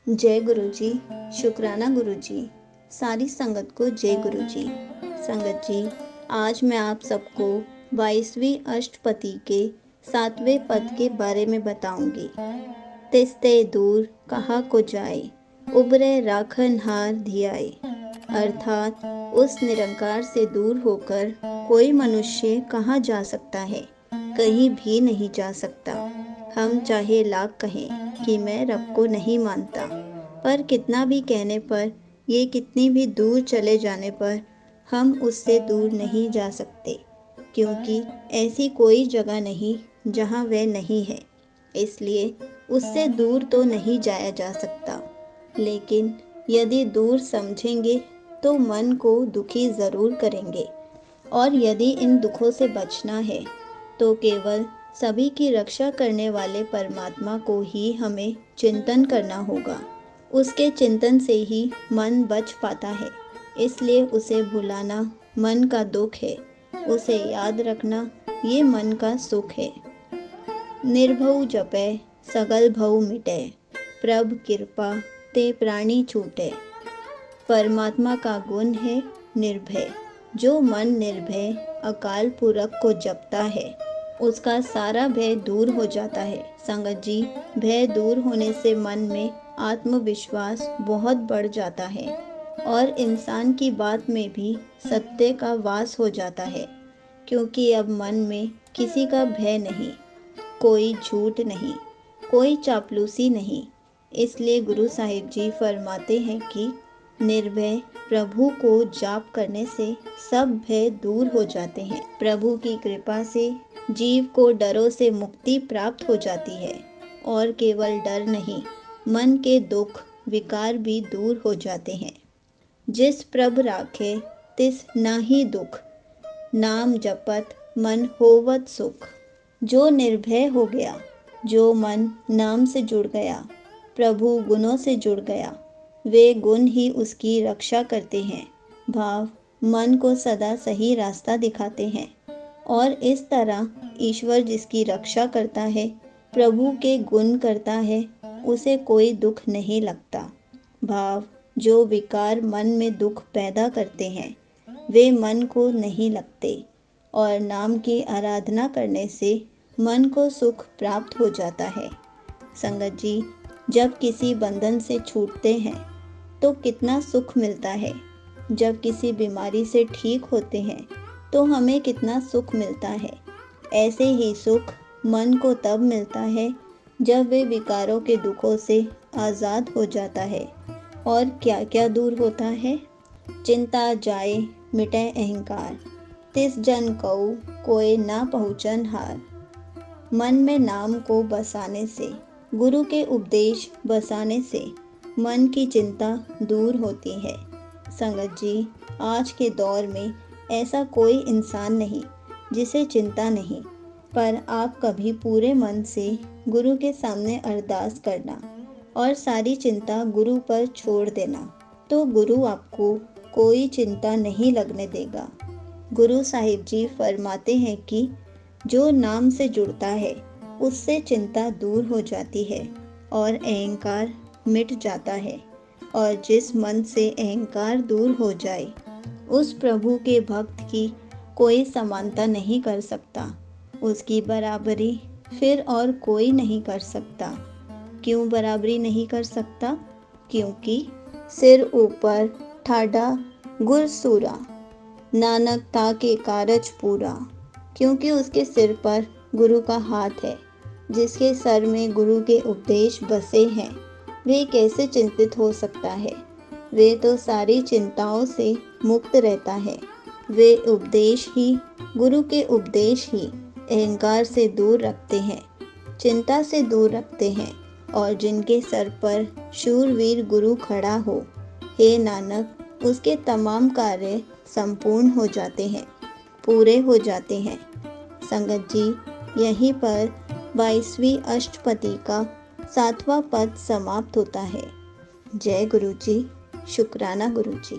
जय गुरु जी। शुक्राना गुरु जी। सारी संगत को जय गुरु जी। संगत जी, आज मैं आप सबको 22वीं अष्टपदी के 7वें पद के बारे में बताऊंगी। तिस्ते दूर कहा को जाए, उबरे राखन हार धियाए। अर्थात उस निरंकार से दूर होकर कोई मनुष्य कहाँ जा सकता है, कहीं भी नहीं जा सकता। हम चाहे लाख कहें कि मैं रब को नहीं मानता, पर कितना भी कहने पर, ये कितनी भी दूर चले जाने पर हम उससे दूर नहीं जा सकते, क्योंकि ऐसी कोई जगह नहीं जहाँ वह नहीं है। इसलिए उससे दूर तो नहीं जाया जा सकता, लेकिन यदि दूर समझेंगे तो मन को दुखी ज़रूर करेंगे। और यदि इन दुखों से बचना है तो केवल सभी की रक्षा करने वाले परमात्मा को ही हमें चिंतन करना होगा। उसके चिंतन से ही मन बच पाता है। इसलिए उसे भुलाना मन का दुख है, उसे याद रखना ये मन का सुख है। निर्भउ जपै सगल भउ मिटै, प्रभ कृपा ते प्राणी छूटै। परमात्मा का गुण है निर्भय। जो मन निर्भय अकाल पुरख को जपता है, उसका सारा भय दूर हो जाता है। संगत जी, भय दूर होने से मन में आत्मविश्वास बहुत बढ़ जाता है और इंसान की बात में भी सत्य का वास हो जाता है, क्योंकि अब मन में किसी का भय नहीं, कोई झूठ नहीं, कोई चापलूसी नहीं। इसलिए गुरु साहिब जी फरमाते हैं कि निर्भय प्रभु को जाप करने से सब भय दूर हो जाते हैं। प्रभु की कृपा से जीव को डरों से मुक्ति प्राप्त हो जाती है, और केवल डर नहीं, मन के दुख विकार भी दूर हो जाते हैं। जिस प्रभ राखे तिस नाहि दुख, नाम जपत मन होवत सुख। जो निर्भय हो गया, जो मन नाम से जुड़ गया, प्रभु गुणों से जुड़ गया, वे गुण ही उसकी रक्षा करते हैं। भाव मन को सदा सही रास्ता दिखाते हैं, और इस तरह ईश्वर जिसकी रक्षा करता है, प्रभु के गुण करता है, उसे कोई दुख नहीं लगता। भाव जो विकार मन में दुख पैदा करते हैं, वे मन को नहीं लगते, और नाम की आराधना करने से मन को सुख प्राप्त हो जाता है। संगत जी, जब किसी बंधन से छूटते हैं तो कितना सुख मिलता है। जब किसी बीमारी से ठीक होते हैं तो हमें कितना सुख मिलता है। ऐसे ही सुख मन को तब मिलता है जब वे विकारों के दुखों से आज़ाद हो जाता है। और क्या क्या दूर होता है? चिंता जाए मिटे अहंकार, तिस जन कऊ कोई ना पहुँचन हार। मन में नाम को बसाने से, गुरु के उपदेश बसाने से मन की चिंता दूर होती है। संगत जी, आज के दौर में ऐसा कोई इंसान नहीं जिसे चिंता नहीं, पर आप कभी पूरे मन से गुरु के सामने अरदास करना और सारी चिंता गुरु पर छोड़ देना, तो गुरु आपको कोई चिंता नहीं लगने देगा। गुरु साहिब जी फरमाते हैं कि जो नाम से जुड़ता है उससे चिंता दूर हो जाती है और अहंकार मिट जाता है। और जिस मन से अहंकार दूर हो जाए, उस प्रभु के भक्त की कोई समानता नहीं कर सकता। उसकी बराबरी फिर और कोई नहीं कर सकता। क्यों बराबरी नहीं कर सकता? क्योंकि सिर ऊपर ठाडा गुर सूरा, नानक ताके कारज पूरा। क्योंकि उसके सिर पर गुरु का हाथ है, जिसके सर में गुरु के उपदेश बसे हैं, वे कैसे चिंतित हो सकता है? वे तो सारी चिंताओं से मुक्त रहता है। वे उपदेश ही, गुरु के उपदेश ही अहंकार से दूर रखते हैं, चिंता से दूर रखते हैं। और जिनके सर पर शूरवीर गुरु खड़ा हो, हे नानक, उसके तमाम कार्य संपूर्ण हो जाते हैं, पूरे हो जाते हैं। संगत जी, यहीं पर 22वीं अष्टपदी का 7वां पद समाप्त होता है। जय गुरु जी। शुक्राना गुरु जी।